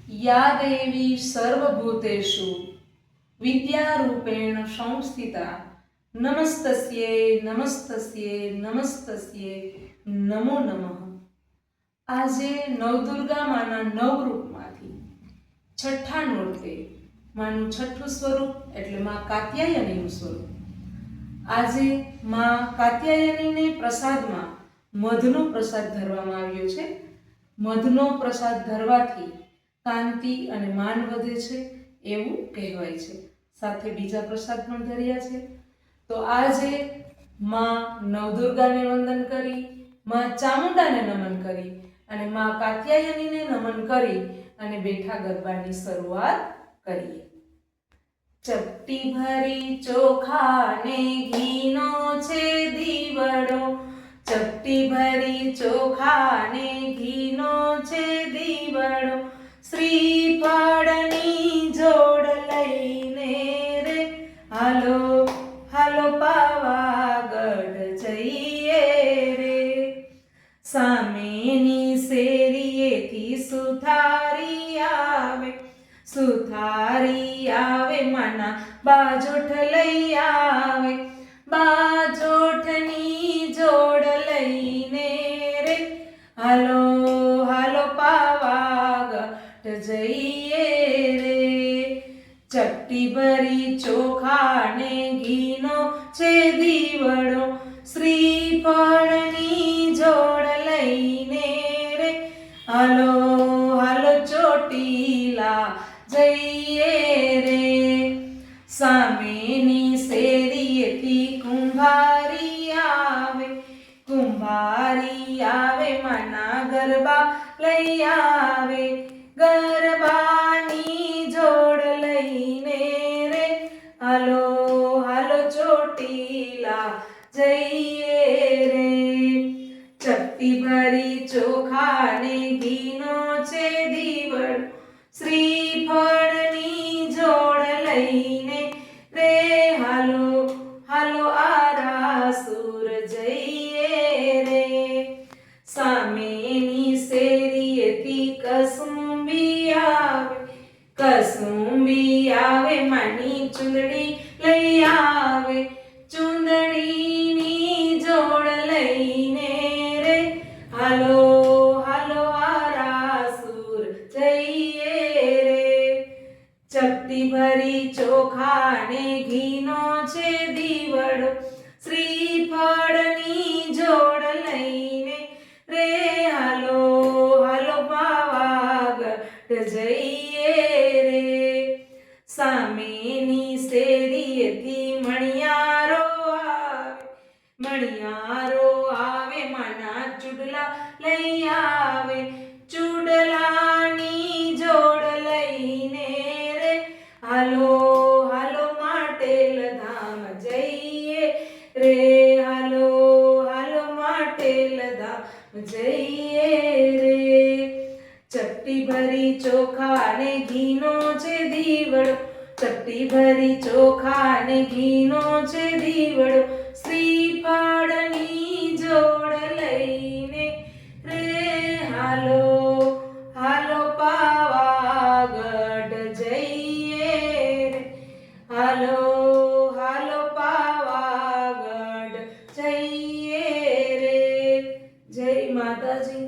या देवी सर्वभूतेषु विद्यारूपेण संस्थिता नमस्तस्ये नमस्तस्ये नमस्तस्ये नमो नमः। આજે નવદુર્ગા માના નવ રૂપમાંથી છઠ્ઠા નોરતે માનું છઠ્ઠું સ્વરૂપ એટલે માં કાત્યાયનીનું સ્વરૂપ। આજે માં કાત્યાયનીને પ્રસાદમાં મધનો પ્રસાદ ધરવામાં આવ્યો છે। મધનો પ્રસાદ ધરવાથી કાંતિ અને માન વધે છે એવું કહેવાય છે। સાથે બીજા પ્રસાદ પણ ધર્યા છે। તો આજે માં નવદુર્ગાને વંદન કરી, માં ચામુંડાને નમન કરી અને માં કાત્યાયનીને નમન કરી અને બેઠા ગરબાની શરૂઆત કરીએ। ચપટી ભરી ચોખા ને ઘીનો છે દીવડો, ચપટી ભરી ચોખા ને ઘીનો છે દીવડો, શ્રીફળની જોડ લઈને રે હાલો હાલો પાવાગઢ જઈએ રે। સામેની શેરીએથી સુથારી આવે, સુથારી આવે માના બાજોઠ લઈ આવે, બાજોઠની જોડ લઈને રે હાલો હાલો પાવાગઢ જઈએ રે। ચપટી ભરી ચોખા ને ઘીનો છે દીવડો, શ્રીફળની જોડ લઈને રે હાલો હાલો ચોટીલા જઈએ રે। સામેની શેરીએથી કુંભારી આવે, કુંભારી આવે માના ગરબા લઈ આવે, ગરબાની જોડ લઈને રે હાલો હાલો ચોટીલા જઈએ રે। ચપટી ભરી ચોખા ને ઘીનો છે દીવડો, શ્રીફળની જોડ લઈને રે હાલો હાલો આરાસુર જઈએ રે। સામેની શેરીએથી કસુંબી આવે, કસુંબી આવે માની ચુંદડી લઈ આવે, ચુંદડીની જોડ લઈને રે હાલો હાલો આરાસુર જઈએ રે। ચપટી ભરી ચોખા ને ઘીનો છે દીવડો, શ્રીફળની જોડ લઈને રે હાલો હાલો પાવાગઢ જઈએ રે। સામેની શેરીએથી મણિયારો આવે, મણિયારો આવે માના ચૂડલા લઈ આવે, ચૂડલાની જોડ લઈને રે હાલો હાલો માટેલ ધામ જઈએ રે હાલો હાલો માટેલ ધામ જઈએ રે। ચપટી ભરી ચોખા ને ઘીનો છે દીવડો, ચપટી ભરી ચોખા ને ઘીનો છે દીવડો, શ્રીફળની જોડ લઈને રે હાલો હાલો પાવાગઢ જઈએ રે હાલો હાલો પાવાગઢ જઈએ રે। જય માતાજી।